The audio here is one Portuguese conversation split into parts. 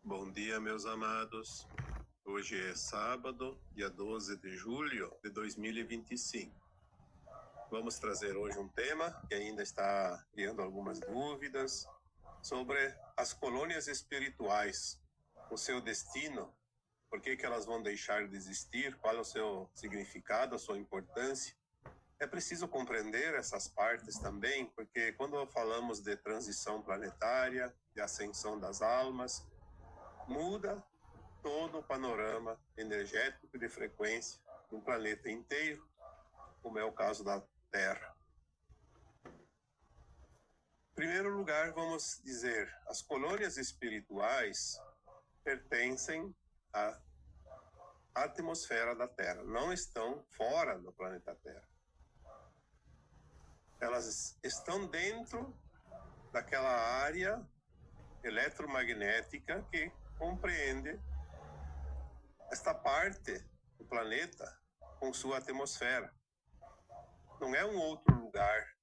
Bom dia, meus amados. Hoje é sábado, dia 12 de julho de 2025. Vamos trazer hoje um tema que ainda está criando algumas dúvidas sobre as colônias espirituais, o seu destino, por que elas vão deixar de existir, qual é o seu significado, a sua importância. É preciso compreender essas partes também, porque quando falamos de transição planetária, de ascensão das almas, muda todo o panorama energético e de frequência do planeta inteiro, como é o caso da Terra. Em primeiro lugar, vamos dizer, as colônias espirituais pertencem à atmosfera da Terra, não estão fora do planeta Terra. Elas estão dentro daquela área eletromagnética que compreende esta parte do planeta com sua atmosfera. Não é um outro lugar.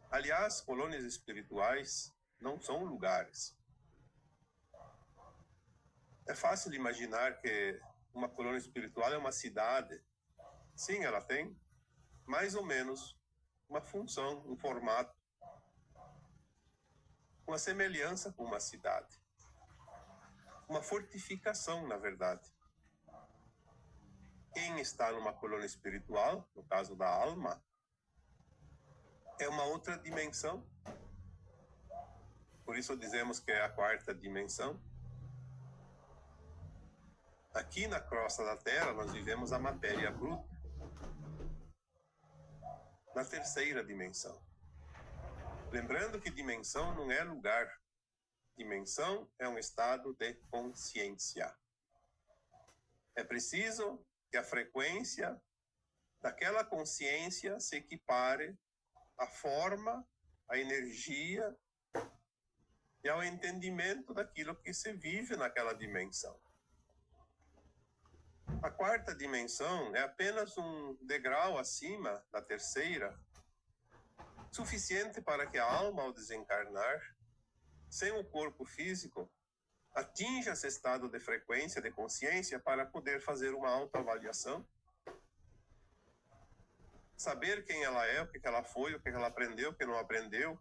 Aliás, colônias espirituais não são lugares. É fácil imaginar que uma colônia espiritual é uma cidade. Sim, ela tem mais ou menos uma função, um formato, uma semelhança com uma cidade. Uma fortificação, na verdade. Quem está numa colônia espiritual, no caso da alma, é uma outra dimensão. Por isso dizemos que é a quarta dimensão. Aqui na crosta da Terra, nós vivemos a matéria bruta. Na terceira dimensão. Lembrando que dimensão não é lugar. Dimensão é um estado de consciência. É preciso que a frequência daquela consciência se equipare à forma, à energia e ao entendimento daquilo que se vive naquela dimensão. A quarta dimensão é apenas um degrau acima da terceira, suficiente para que a alma, ao desencarnar, sem o corpo físico, atinja esse estado de frequência, de consciência, para poder fazer uma autoavaliação, saber quem ela é, o que ela foi, o que ela aprendeu, o que não aprendeu.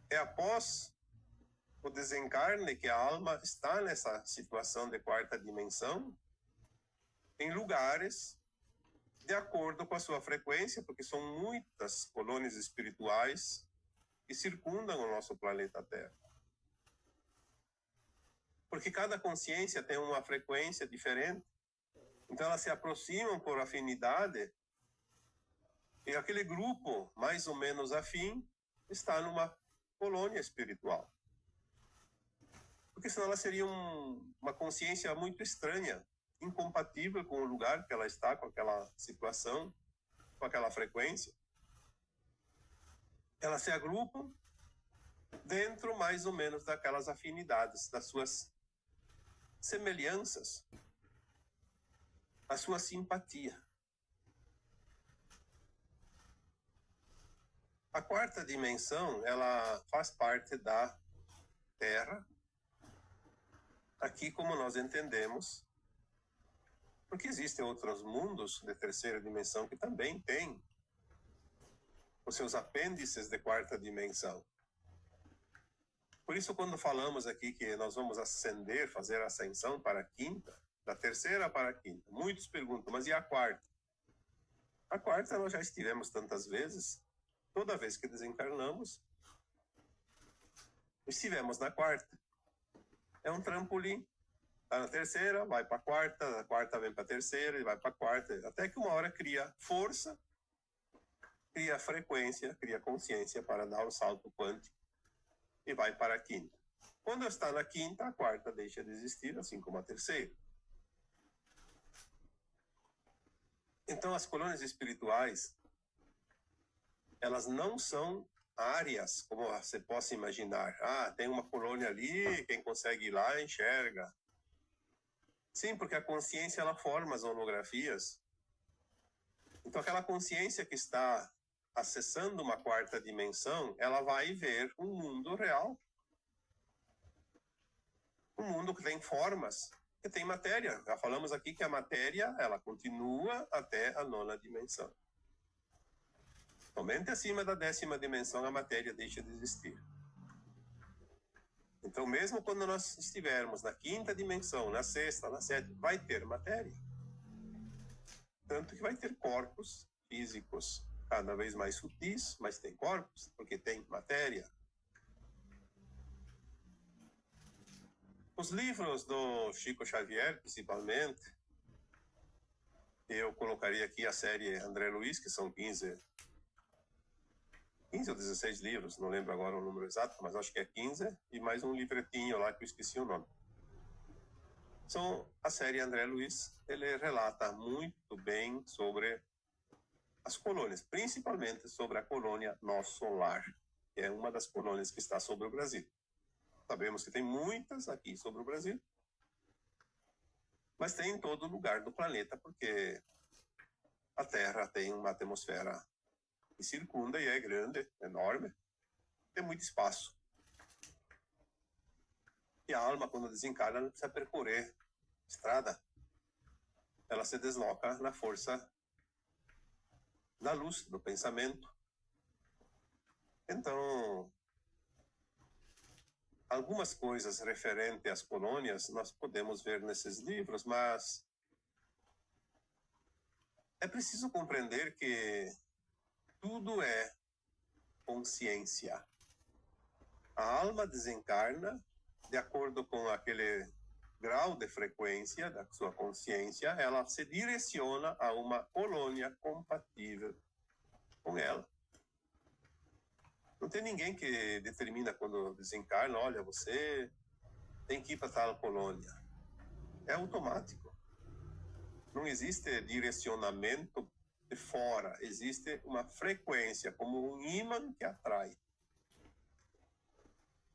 É após o desencarne que a alma está nessa situação de quarta dimensão, em lugares de acordo com a sua frequência, porque são muitas colônias espirituais que circundam o nosso planeta Terra. Porque cada consciência tem uma frequência diferente, então elas se aproximam por afinidade, e aquele grupo mais ou menos afim está numa colônia espiritual. Porque senão ela seria uma consciência muito estranha, incompatível com o lugar que ela está, com aquela situação, com aquela frequência. Elas se agrupam dentro mais ou menos daquelas afinidades, das suas semelhanças, a sua simpatia. A quarta dimensão, ela faz parte da Terra, aqui como nós entendemos, porque existem outros mundos de terceira dimensão que também têm os seus apêndices de quarta dimensão. Por isso, quando falamos aqui que nós vamos ascender, fazer a ascensão para a quinta, da terceira para a quinta, muitos perguntam, mas e a quarta? A quarta nós já estivemos tantas vezes, toda vez que desencarnamos, estivemos na quarta. É um trampolim. Está na terceira, vai para a quarta vem para a terceira, e vai para a quarta, até que uma hora cria força, cria frequência, cria consciência para dar o salto quântico e vai para a quinta. Quando está na quinta, a quarta deixa de existir, assim como a terceira. Então, as colônias espirituais, elas não são áreas, como você possa imaginar. Ah, tem uma colônia ali, quem consegue ir lá enxerga. Sim, porque a consciência, ela forma as holografias. Então, aquela consciência que está acessando uma quarta dimensão, ela vai ver um mundo real. Um mundo que tem formas, que tem matéria. Já falamos aqui que a matéria, ela continua até a 9ª dimensão. Somente acima da 10ª dimensão a matéria deixa de existir. Então, mesmo quando nós estivermos na 5ª dimensão, na 6ª, na 7ª, vai ter matéria. Tanto que vai ter corpos físicos cada vez mais sutis, mas tem corpos, porque tem matéria. Os livros do Chico Xavier, principalmente, eu colocaria aqui a série André Luiz, que são 15 ou 16 livros, não lembro agora o número exato, mas acho que é 15, e mais um livretinho lá que eu esqueci o nome. São a série André Luiz, ele relata muito bem sobre as colônias, principalmente sobre a colônia Nosso Lar, que é uma das colônias que está sobre o Brasil. Sabemos que tem muitas aqui sobre o Brasil, mas tem em todo lugar do planeta, porque a Terra tem uma atmosfera que circunda e é grande, enorme, tem muito espaço. E a alma, quando desencarna, não precisa percorrer estrada. Ela se desloca na força da luz, do pensamento. Então, algumas coisas referentes às colônias nós podemos ver nesses livros, mas é preciso compreender que tudo é consciência. A alma desencarna de acordo com aquele grau de frequência da sua consciência, ela se direciona a uma colônia compatível com ela. Não tem ninguém que determina quando desencarna, olha, você tem que ir para tal colônia. É automático. Não existe direcionamento de fora, existe uma frequência, como um ímã que atrai.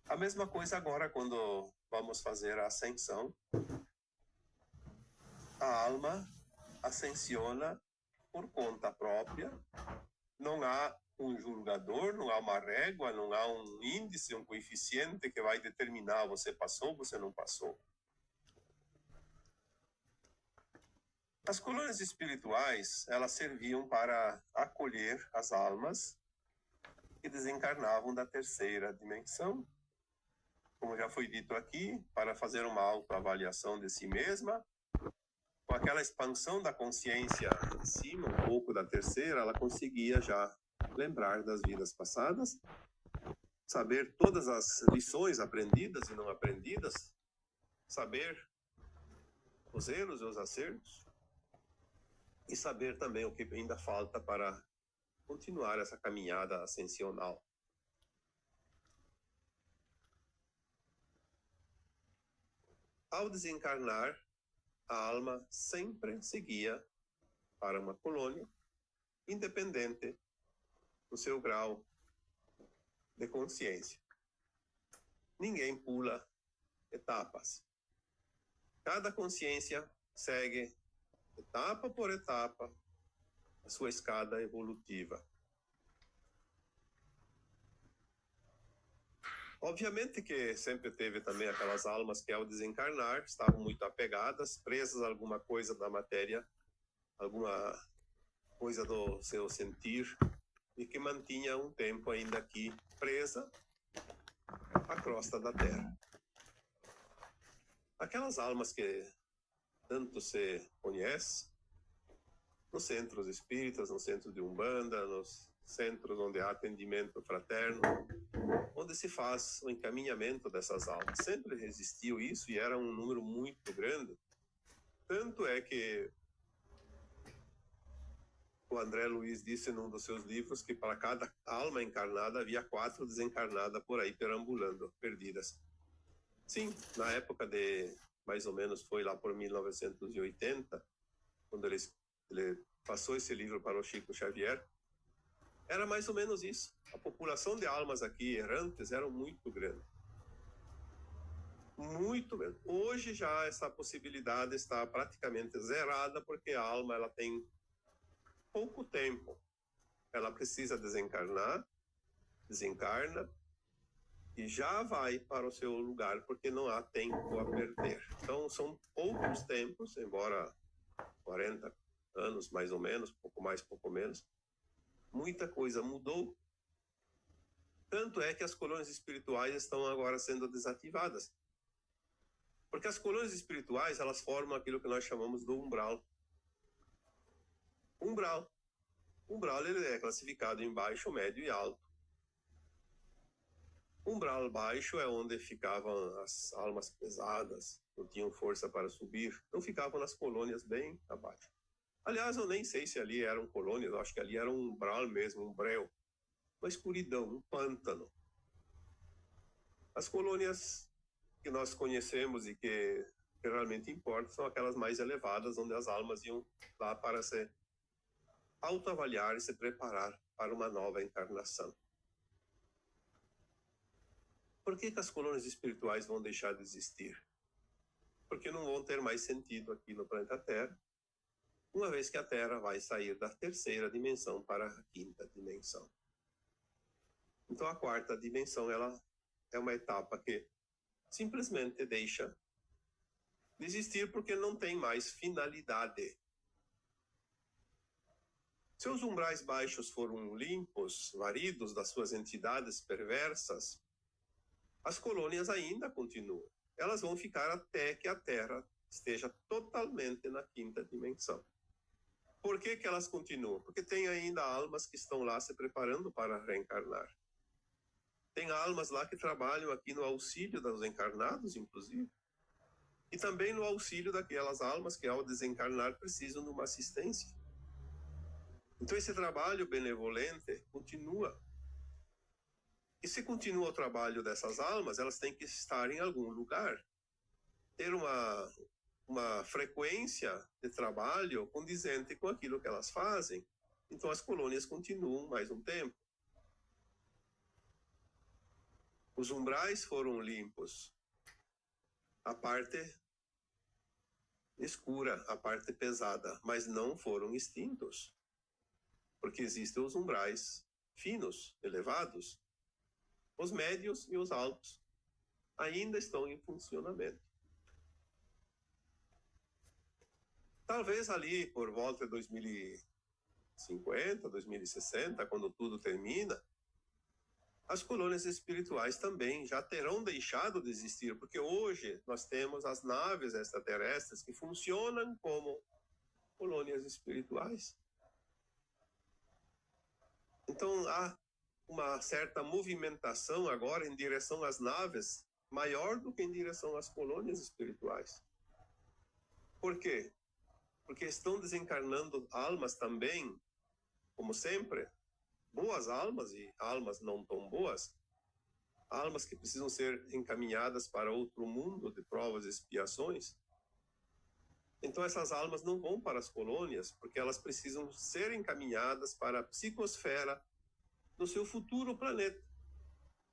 A mesma coisa agora quando vamos fazer a ascensão. A alma ascensiona por conta própria, não há um julgador, não há uma régua, não há um índice, um coeficiente que vai determinar você passou, você não passou. As colônias espirituais, elas serviam para acolher as almas que desencarnavam da 3ª dimensão, como já foi dito aqui, para fazer uma autoavaliação de si mesma. Com aquela expansão da consciência em cima, um pouco da 3ª, ela conseguia já lembrar das vidas passadas, saber todas as lições aprendidas e não aprendidas, saber os erros e os acertos, e saber também o que ainda falta para continuar essa caminhada ascensional. Ao desencarnar, a alma sempre seguia para uma colônia, independente do seu grau de consciência. Ninguém pula etapas. Cada consciência segue, etapa por etapa, a sua escada evolutiva. Obviamente que sempre teve também aquelas almas que, ao desencarnar, estavam muito apegadas, presas a alguma coisa da matéria, alguma coisa do seu sentir, e que mantinha um tempo ainda aqui presa à crosta da Terra. Aquelas almas que tanto se conhece, nos centros espíritas, no centro de Umbanda, nos centros onde há atendimento fraterno, onde se faz o encaminhamento dessas almas. Sempre existiu isso e era um número muito grande. Tanto é que o André Luiz disse num dos seus livros que para cada alma encarnada havia 4 desencarnadas por aí perambulando, perdidas. Sim, na época de, mais ou menos, foi lá por 1980, quando ele passou esse livro para o Chico Xavier, era mais ou menos isso. A população de almas aqui errantes era muito grande. Muito grande. Hoje já essa possibilidade está praticamente zerada, porque a alma ela tem pouco tempo. Ela precisa desencarnar, desencarna, que já vai para o seu lugar, porque não há tempo a perder. Então, são poucos tempos, embora 40 anos, mais ou menos, pouco mais, pouco menos. Muita coisa mudou. Tanto é que as colônias espirituais estão agora sendo desativadas. Porque as colônias espirituais, elas formam aquilo que nós chamamos do umbral. Umbral. Umbral, ele é classificado em baixo, médio e alto. Umbral baixo é onde ficavam as almas pesadas, não tinham força para subir, não ficavam nas colônias bem abaixo. Aliás, eu nem sei se ali eram colônias, eu acho que ali era um umbral mesmo, um breu. Uma escuridão, um pântano. As colônias que nós conhecemos e que realmente importam são aquelas mais elevadas, onde as almas iam lá para se autoavaliar e se preparar para uma nova encarnação. Por que as colônias espirituais vão deixar de existir? Porque não vão ter mais sentido aqui no planeta Terra, uma vez que a Terra vai sair da terceira dimensão para a quinta dimensão. Então a quarta dimensão, ela é uma etapa que simplesmente deixa de existir porque não tem mais finalidade. Se os umbrais baixos foram limpos, varidos das suas entidades perversas, as colônias ainda continuam. Elas vão ficar até que a Terra esteja totalmente na quinta dimensão. Por que que elas continuam? Porque tem ainda almas que estão lá se preparando para reencarnar. Tem almas lá que trabalham aqui no auxílio dos encarnados, inclusive. E também no auxílio daquelas almas que, ao desencarnar, precisam de uma assistência. Então, esse trabalho benevolente continua. E se continua o trabalho dessas almas, elas têm que estar em algum lugar. Ter uma frequência de trabalho condizente com aquilo que elas fazem. Então, as colônias continuam mais um tempo. Os umbrais foram limpos. A parte escura, a parte pesada, mas não foram extintos. Porque existem os umbrais finos, elevados. Os médios e os altos ainda estão em funcionamento. Talvez ali por volta de 2050, 2060, quando tudo termina, as colônias espirituais também já terão deixado de existir, porque hoje nós temos as naves extraterrestres que funcionam como colônias espirituais. Então há uma certa movimentação agora em direção às naves, maior do que em direção às colônias espirituais. Por quê? Porque estão desencarnando almas também, como sempre, boas almas e almas não tão boas, almas que precisam ser encaminhadas para outro mundo de provas e expiações. Então essas almas não vão para as colônias, porque elas precisam ser encaminhadas para a psicosfera do seu futuro planeta,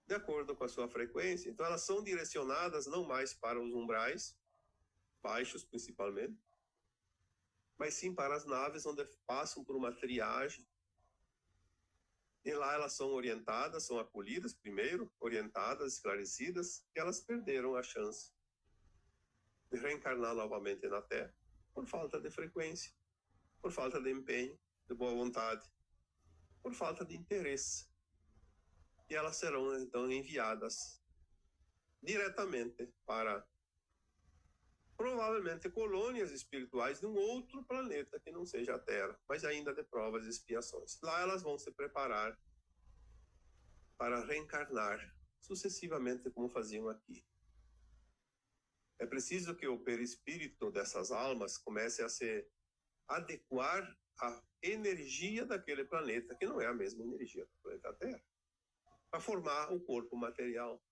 de acordo com a sua frequência. Então elas são direcionadas não mais para os umbrais, baixos principalmente, mas sim para as naves onde passam por uma triagem. E lá elas são orientadas, são acolhidas primeiro, orientadas, esclarecidas, que elas perderam a chance de reencarnar novamente na Terra por falta de frequência, por falta de empenho, de boa vontade, por falta de interesse. E elas serão então enviadas diretamente para provavelmente colônias espirituais de um outro planeta que não seja a Terra, mas ainda de provas e expiações. Lá elas vão se preparar para reencarnar sucessivamente como faziam aqui. É preciso que o perispírito dessas almas comece a se adequar à energia daquele planeta, que não é a mesma energia do planeta Terra, para formar o corpo material.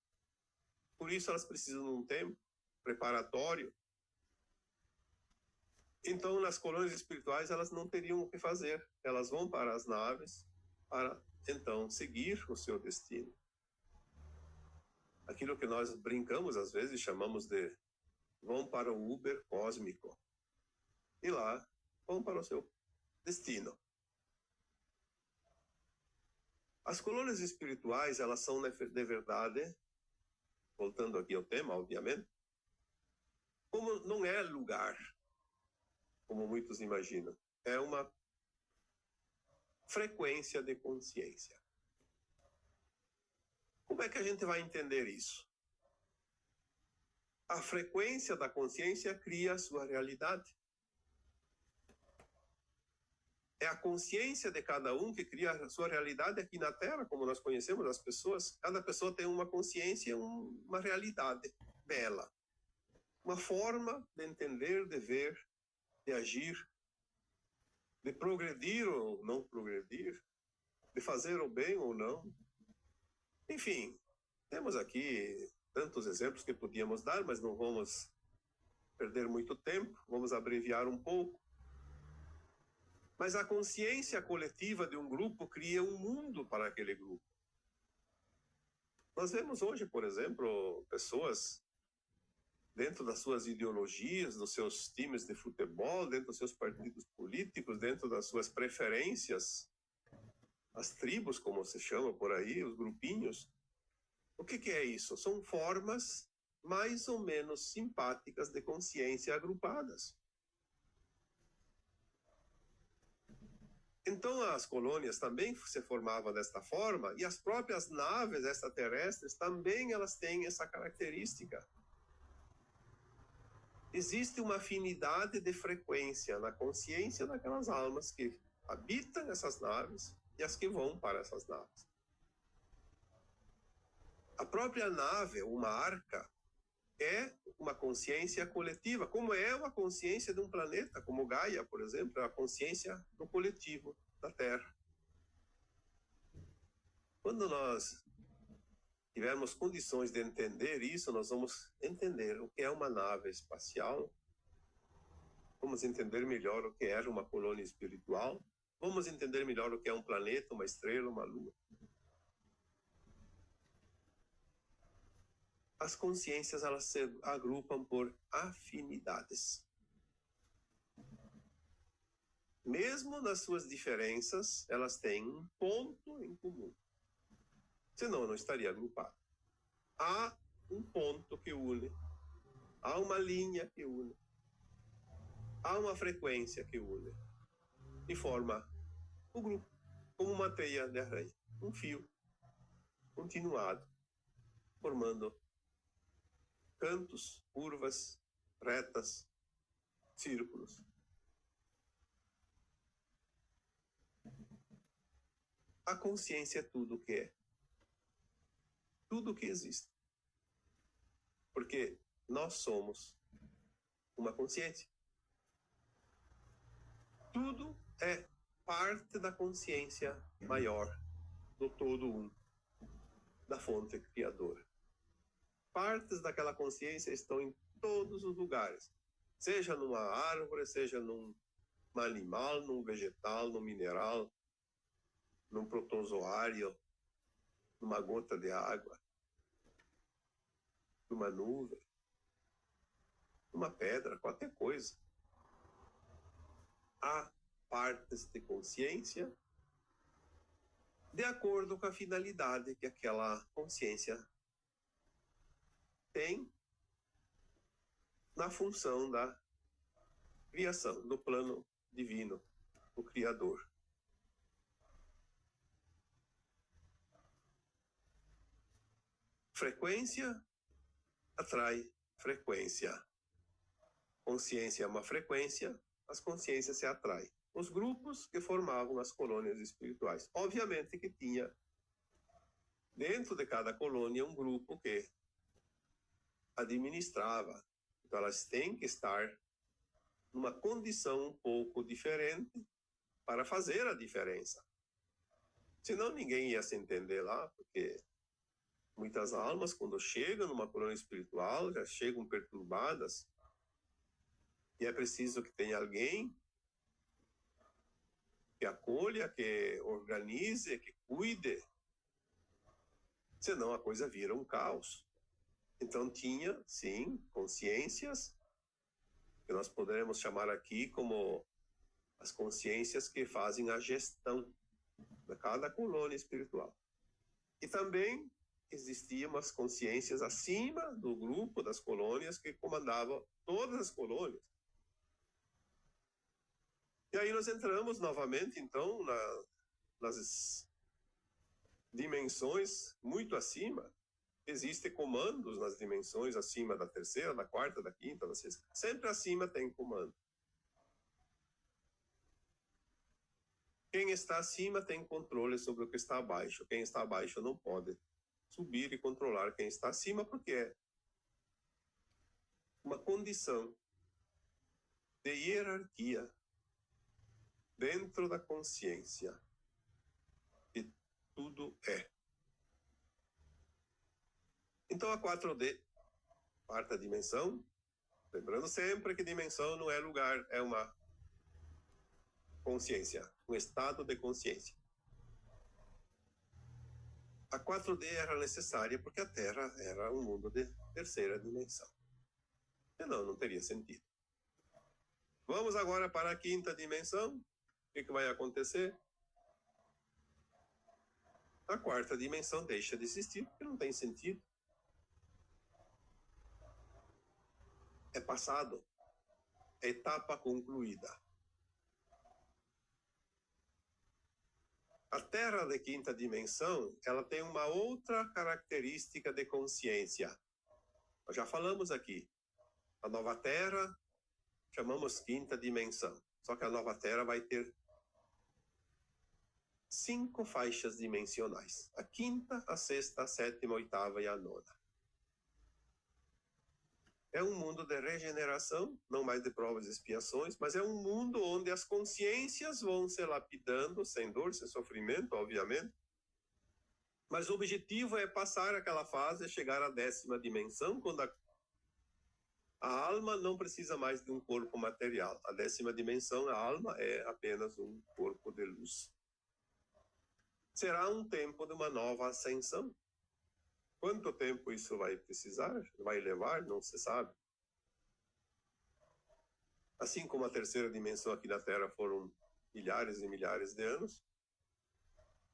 Por isso elas precisam de um tempo preparatório. Então, nas colônias espirituais, elas não teriam o que fazer. Elas vão para as naves para, então, seguir o seu destino. Aquilo que nós brincamos, às vezes, chamamos de vão para o Uber cósmico. E lá vão para o seu destino. As colônias espirituais, elas são, de verdade, voltando aqui ao tema, obviamente, como não é lugar, como muitos imaginam, é uma frequência de consciência. Como é que a gente vai entender isso? A frequência da consciência cria a sua realidade. É a consciência de cada um que cria a sua realidade aqui na Terra, como nós conhecemos as pessoas. Cada pessoa tem uma consciência, uma realidade dela. Uma forma de entender, de ver, de agir, de progredir ou não progredir, de fazer o bem ou não. Enfim, temos aqui tantos exemplos que podíamos dar, mas não vamos perder muito tempo, vamos abreviar um pouco. Mas a consciência coletiva de um grupo cria um mundo para aquele grupo. Nós vemos hoje, por exemplo, pessoas dentro das suas ideologias, dos seus times de futebol, dentro dos seus partidos políticos, dentro das suas preferências, as tribos, como se chama por aí, os grupinhos. O que é isso? São formas mais ou menos simpáticas de consciência agrupadas. Então as colônias também se formavam desta forma, e as próprias naves extraterrestres também elas têm essa característica. Existe uma afinidade de frequência na consciência daquelas almas que habitam essas naves e as que vão para essas naves. A própria nave, uma arca, é uma consciência coletiva, como é uma consciência de um planeta, como Gaia, por exemplo, é a consciência do coletivo da Terra. Quando nós tivermos condições de entender isso, nós vamos entender o que é uma nave espacial, vamos entender melhor o que é uma colônia espiritual, vamos entender melhor o que é um planeta, uma estrela, uma lua. As consciências elas se agrupam por afinidades. Mesmo nas suas diferenças, elas têm um ponto em comum. Senão, não estaria agrupado. Há um ponto que une. Há uma linha que une. Há uma frequência que une. E forma o grupo, como uma teia de aranha. Um fio continuado, formando cantos, curvas, retas, círculos. A consciência é tudo o que é. Tudo o que existe. Porque nós somos uma consciência. Tudo é parte da consciência maior, do todo um, da fonte criadora. Partes daquela consciência estão em todos os lugares. Seja numa árvore, seja num animal, num vegetal, num mineral, num protozoário, numa gota de água, numa nuvem, numa pedra, qualquer coisa. Há partes de consciência de acordo com a finalidade que aquela consciência tem na função da criação, do plano divino, do Criador. Frequência atrai frequência. Consciência é uma frequência, as consciências se atraem. Os grupos que formavam as colônias espirituais. Obviamente que tinha dentro de cada colônia um grupo que administrava. Então elas têm que estar numa condição um pouco diferente para fazer a diferença. Senão ninguém ia se entender lá, porque muitas almas, quando chegam numa colônia espiritual, já chegam perturbadas. E é preciso que tenha alguém que acolha, que organize, que cuide. Senão a coisa vira um caos. Então tinha, sim, consciências, que nós poderemos chamar aqui como as consciências que fazem a gestão de cada colônia espiritual. E também existiam umas consciências acima do grupo das colônias que comandavam todas as colônias. E aí nós entramos novamente, então, nas dimensões muito acima. Existem comandos nas dimensões acima da terceira, da quarta, da quinta, da sexta. Sempre acima tem comando. Quem está acima tem controle sobre o que está abaixo. Quem está abaixo não pode subir e controlar quem está acima, porque é uma condição de hierarquia dentro da consciência. E tudo é. Então a 4D, quarta dimensão, lembrando sempre que dimensão não é lugar, é uma consciência, um estado de consciência. A 4D era necessária porque a Terra era um mundo de terceira dimensão. E não teria sentido. Vamos agora para a quinta dimensão. O que vai acontecer? A quarta dimensão deixa de existir porque não tem sentido. É passado. É etapa concluída. A Terra de quinta dimensão, ela tem uma outra característica de consciência. Nós já falamos aqui. A nova Terra, chamamos quinta dimensão. Só que a nova Terra vai ter 5 faixas dimensionais. A quinta, a sexta, a sétima, a oitava e a nona. É um mundo de regeneração, não mais de provas e expiações, mas é um mundo onde as consciências vão se lapidando, sem dor, sem sofrimento, obviamente. Mas o objetivo é passar aquela fase, chegar à 10ª dimensão, quando a alma não precisa mais de um corpo material. A 10ª dimensão, a alma é apenas um corpo de luz. Será um tempo de uma nova ascensão. Quanto tempo isso vai precisar? Vai levar? Não se sabe. Assim como a terceira dimensão aqui na Terra foram milhares e milhares de anos,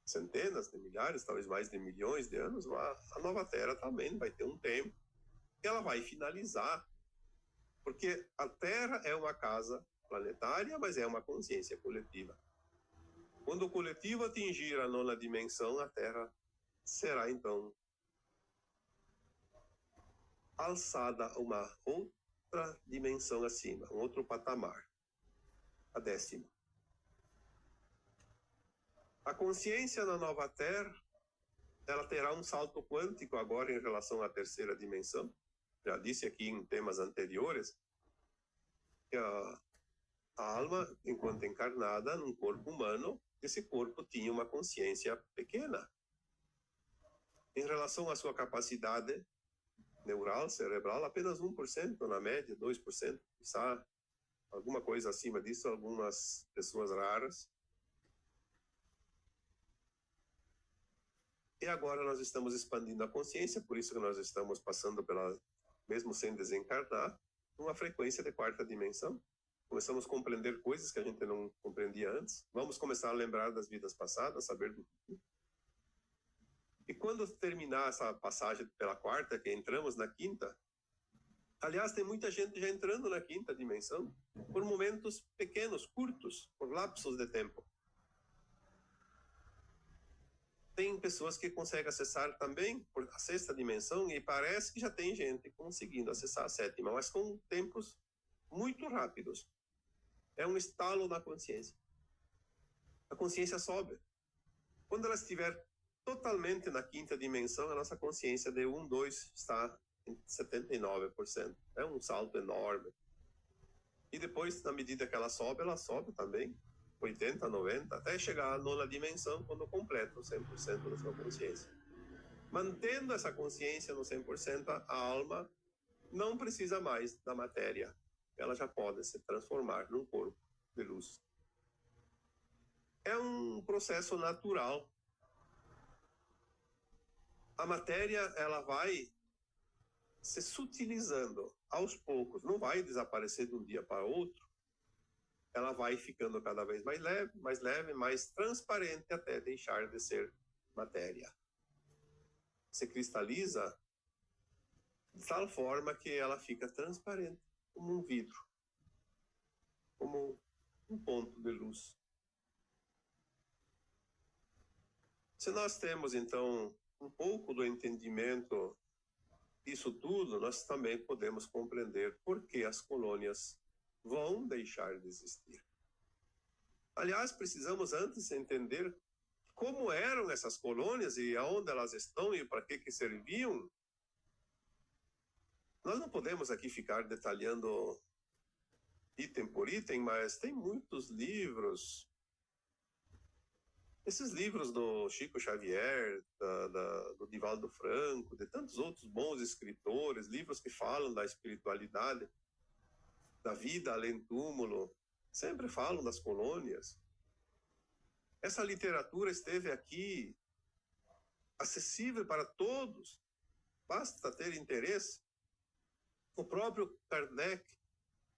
centenas de milhares, talvez mais de milhões de anos, a nova Terra também vai ter um tempo que ela vai finalizar. Porque a Terra é uma casa planetária, mas é uma consciência coletiva. Quando o coletivo atingir a 9ª dimensão, a Terra será então alçada a uma outra dimensão acima, um outro patamar, a 10ª. A consciência na nova Terra, ela terá um salto quântico agora em relação à terceira dimensão. Já disse aqui em temas anteriores que a alma, enquanto encarnada num corpo humano, esse corpo tinha uma consciência pequena. Em relação à sua capacidade neural, cerebral, apenas 1% na média, 2%, quizá alguma coisa acima disso, algumas pessoas raras. E agora nós estamos expandindo a consciência, por isso que nós estamos passando pela, mesmo sem desencarnar, uma frequência de 4ª dimensão. Começamos a compreender coisas que a gente não compreendia antes. Vamos começar a lembrar das vidas passadas, saber do futuro. E quando terminar essa passagem pela 4ª, que entramos na 5ª, aliás, tem muita gente já entrando na 5ª dimensão, por momentos pequenos, curtos, por lapsos de tempo. Tem pessoas que conseguem acessar também por a 6ª dimensão e parece que já tem gente conseguindo acessar a 7ª, mas com tempos muito rápidos. É um estalo na consciência. A consciência sobe. Quando ela estiver totalmente na 5ª dimensão, a nossa consciência de 1, 2 está em 79%. É um salto enorme. E depois, na medida que ela sobe também, 80, 90, até chegar à 9ª dimensão, quando completa o 100% da sua consciência. Mantendo essa consciência no 100%, a alma não precisa mais da matéria. Ela já pode se transformar num corpo de luz. É um processo natural. A matéria, ela vai se sutilizando aos poucos, não vai desaparecer de um dia para outro. Ela vai ficando cada vez mais leve, mais transparente, até deixar de ser matéria. se cristaliza de tal forma que ela fica transparente, como um vidro, como um ponto de luz. Se nós temos, então, um pouco do entendimento disso tudo, nós também podemos compreender por que as colônias vão deixar de existir. Aliás, precisamos antes entender como eram essas colônias e aonde elas estão e para que serviam. Nós não podemos aqui ficar detalhando item por item, mas tem muitos livros. Esses livros do Chico Xavier, do Divaldo Franco, de tantos outros bons escritores, livros que falam da espiritualidade, da vida além túmulo, sempre falam das colônias. Essa literatura esteve aqui, acessível para todos, basta ter interesse. O próprio Kardec,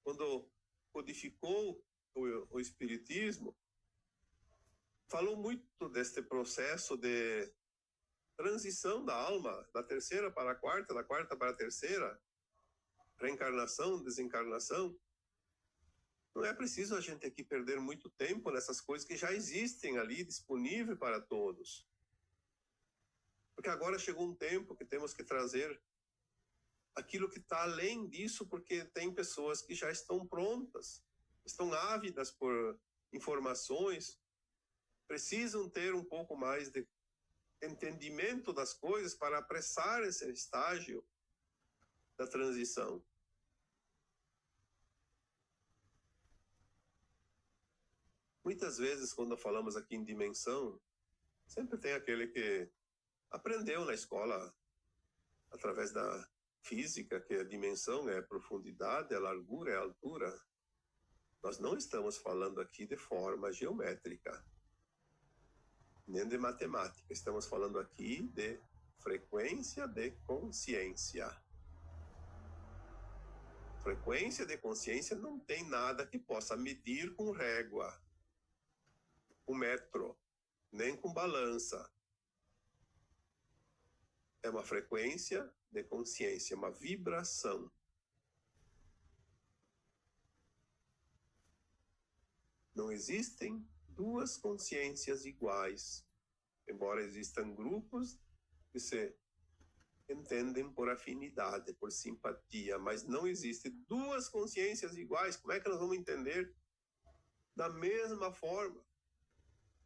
quando codificou o Espiritismo, falou muito deste processo de transição da alma, da terceira para a quarta, da quarta para a terceira, reencarnação, desencarnação. Não é preciso a gente aqui perder muito tempo nessas coisas que já existem ali, disponível para todos. Porque agora chegou um tempo que temos que trazer aquilo que está além disso, porque tem pessoas que já estão prontas, estão ávidas por informações, precisam ter um pouco mais de entendimento das coisas para apressar esse estágio da transição. Muitas vezes, quando falamos aqui em dimensão, sempre tem aquele que aprendeu na escola, através da física, que a dimensão é a profundidade, a largura, é a altura. Nós não estamos falando aqui de forma geométrica, nem de matemática. Estamos falando aqui de frequência de consciência. Frequência de consciência não tem nada que possa medir com régua, com metro, nem com balança. É uma frequência de consciência, uma vibração. Não existem duas consciências iguais, embora existam grupos que se entendem por afinidade, por simpatia, mas não existem duas consciências iguais. Como é que nós vamos entender da mesma forma?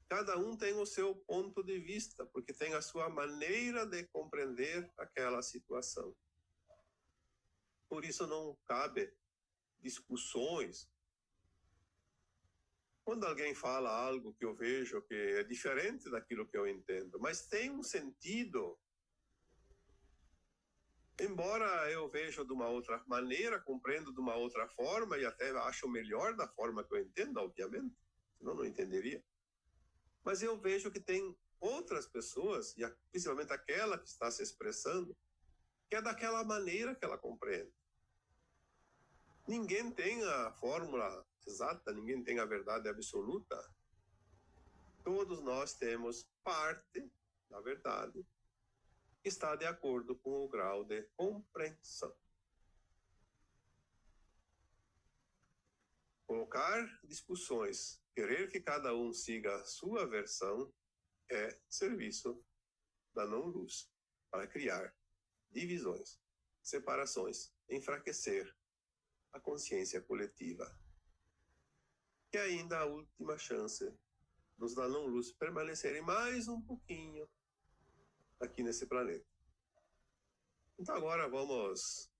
Cada um tem o seu ponto de vista, porque tem a sua maneira de compreender aquela situação. Por isso não cabe discussões. Quando alguém fala algo que eu vejo que é diferente daquilo que eu entendo, mas tem um sentido, embora eu veja de uma outra maneira, compreendo de uma outra forma e até acho melhor da forma que eu entendo, obviamente, senão não entenderia. Mas eu vejo que tem outras pessoas, e principalmente aquela que está se expressando, que é daquela maneira que ela compreende. Ninguém tem a fórmula exata, ninguém tem a verdade absoluta. Todos nós temos parte da verdade que está de acordo com o grau de compreensão. Colocar discussões, querer que cada um siga a sua versão, é serviço da não-luz para criar divisões, separações, enfraquecer a consciência coletiva. Que é ainda a última chance dos da não-luz permanecerem mais um pouquinho aqui nesse planeta. Então agora vamos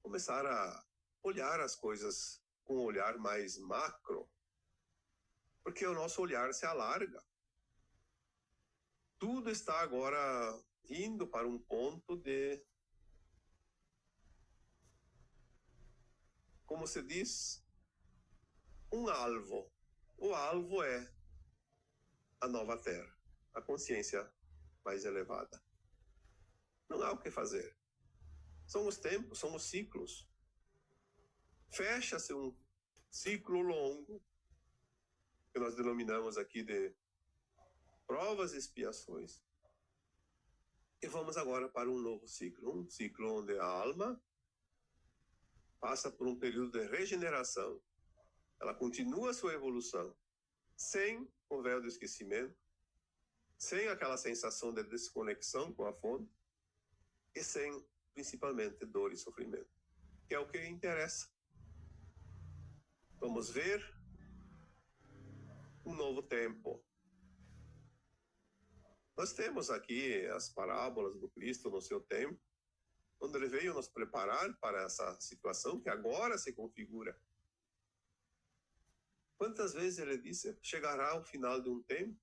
começar a olhar as coisas com um olhar mais macro, porque o nosso olhar se alarga. Tudo está agora indo para um ponto de, como se diz, um alvo. O alvo é a nova Terra, a consciência mais elevada. Não há o que fazer. São os tempos, são os ciclos. Fecha-se um ciclo longo, que nós denominamos aqui de provas e expiações. E vamos agora para um novo ciclo, um ciclo onde a alma passa por um período de regeneração, ela continua a sua evolução, sem o véu do esquecimento, sem aquela sensação de desconexão com a fonte, e sem, principalmente, dor e sofrimento, que é o que interessa. Vamos ver um novo tempo. Nós temos aqui as parábolas do Cristo no seu tempo, onde ele veio nos preparar para essa situação que agora se configura. Quantas vezes ele disse, chegará o final de um tempo,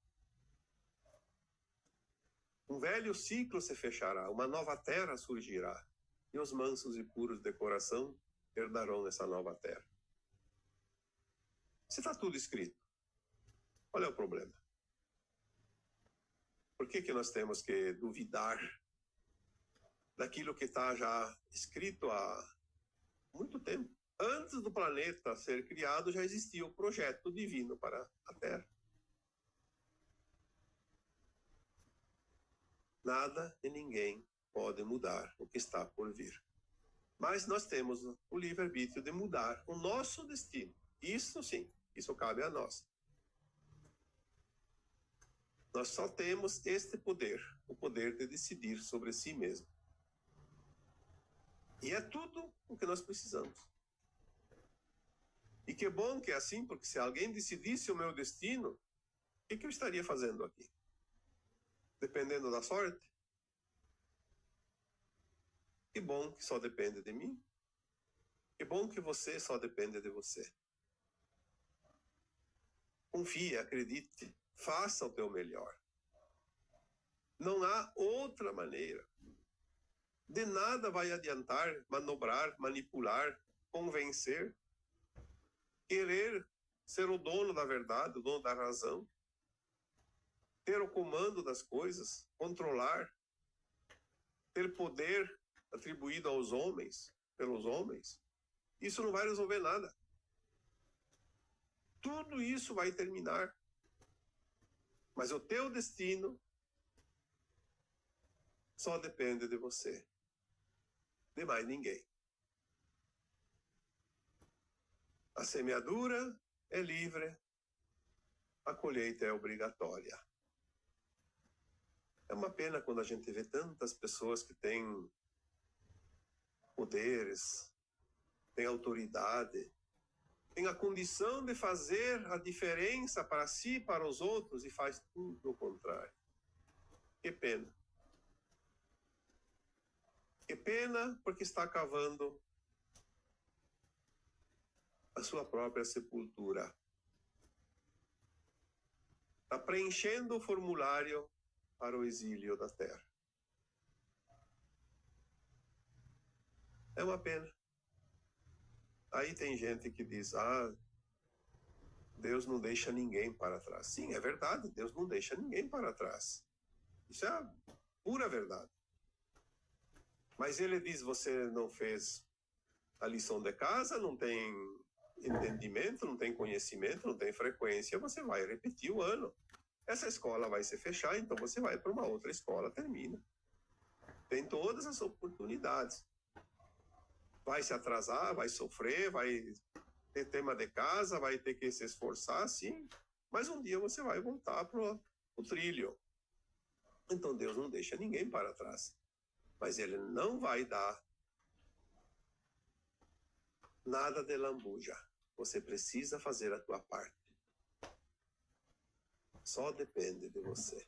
um velho ciclo se fechará, uma nova terra surgirá, e os mansos e puros de coração herdarão essa nova terra. Se está tudo escrito, qual é o problema? Por que nós temos que duvidar daquilo que está já escrito há muito tempo? Antes do planeta ser criado, já existia o projeto divino para a Terra. Nada e ninguém pode mudar o que está por vir. Mas nós temos o livre-arbítrio de mudar o nosso destino. Isso sim, isso cabe a nós. Nós só temos este poder, o poder de decidir sobre si mesmo. E é tudo o que nós precisamos. E que bom que é assim, porque se alguém decidisse o meu destino, o que eu estaria fazendo aqui? Dependendo da sorte? Que bom que só depende de mim. Que bom que você só depende de você. Confie, acredite, faça o teu melhor. Não há outra maneira. De nada vai adiantar manobrar, manipular, convencer, querer ser o dono da verdade, o dono da razão, ter o comando das coisas, controlar, ter poder atribuído aos homens, pelos homens. Isso não vai resolver nada. Tudo isso vai terminar. Mas o teu destino só depende de você. De mais ninguém. A semeadura é livre, a colheita é obrigatória. É uma pena quando a gente vê tantas pessoas que têm poderes, têm autoridade, têm a condição de fazer a diferença para si e para os outros e faz tudo o contrário. Que pena. Que pena porque está cavando a sua própria sepultura. Está preenchendo o formulário para o exílio da terra. É uma pena. Aí tem gente que diz, Deus não deixa ninguém para trás. Sim, é verdade, Deus não deixa ninguém para trás. Isso é a pura verdade. Mas ele diz, você não fez a lição de casa, não tem entendimento, não tem conhecimento, não tem frequência, você vai repetir o ano. Essa escola vai se fechar, então você vai para uma outra escola, termina. Tem todas as oportunidades. Vai se atrasar, vai sofrer, vai ter tema de casa, vai ter que se esforçar, sim. Mas um dia você vai voltar para o trilho. Então Deus não deixa ninguém para trás. Mas Ele não vai dar nada de lambuja. Você precisa fazer a tua parte. Só depende de você.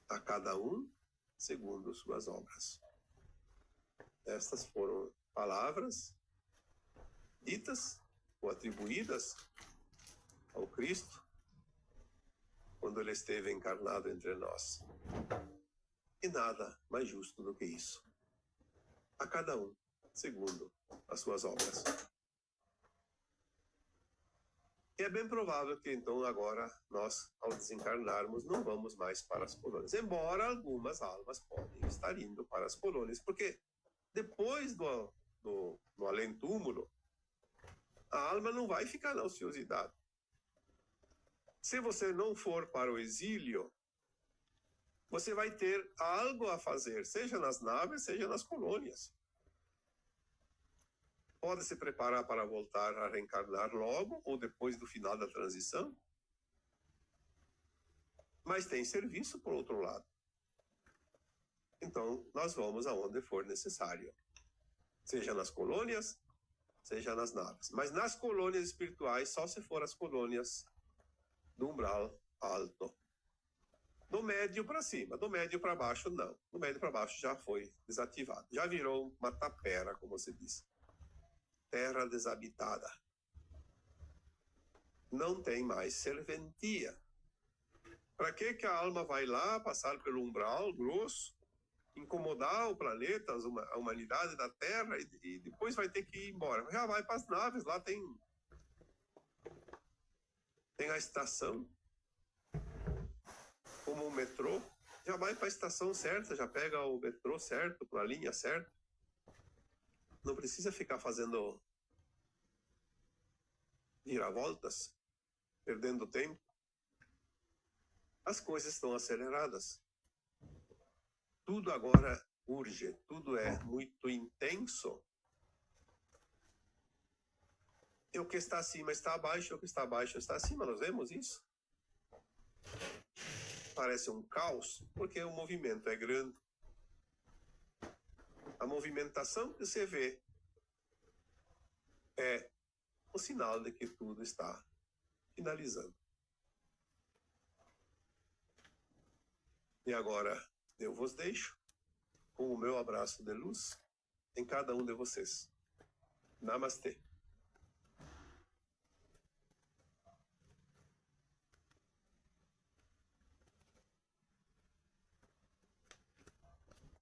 A cada um segundo suas obras. Estas foram palavras ditas ou atribuídas ao Cristo quando Ele esteve encarnado entre nós. E nada mais justo do que isso. A cada um segundo as suas obras. E é bem provável que então agora nós, ao desencarnarmos, não vamos mais para as colônias. Embora algumas almas podem estar indo para as colônias, porque depois do além-túmulo, a alma não vai ficar na ociosidade. Se você não for para o exílio, você vai ter algo a fazer, seja nas naves, seja nas colônias. Pode se preparar para voltar a reencarnar logo ou depois do final da transição, mas tem serviço por outro lado. Então, nós vamos aonde for necessário, seja nas colônias, seja nas naves. Mas nas colônias espirituais, só se for as colônias do umbral alto. Do médio para cima, do médio para baixo, não. Do médio para baixo já foi desativado. Já virou uma tapera, como se diz. Terra desabitada. Não tem mais serventia. Para que a alma vai lá, passar pelo umbral grosso, incomodar o planeta, a humanidade da Terra, e depois vai ter que ir embora? Já vai para as naves, lá tem a estação, como o metrô, já vai para a estação certa, já pega o metrô certo, para a linha certa. Não precisa ficar fazendo viravoltas, perdendo tempo. As coisas estão aceleradas. Tudo agora urge, tudo é muito intenso. E o que está acima está abaixo, o que está abaixo está acima. Nós vemos isso? Parece um caos, porque o movimento é grande. A movimentação que você vê é o sinal de que tudo está finalizando. E agora eu vos deixo com o meu abraço de luz em cada um de vocês. Namastê.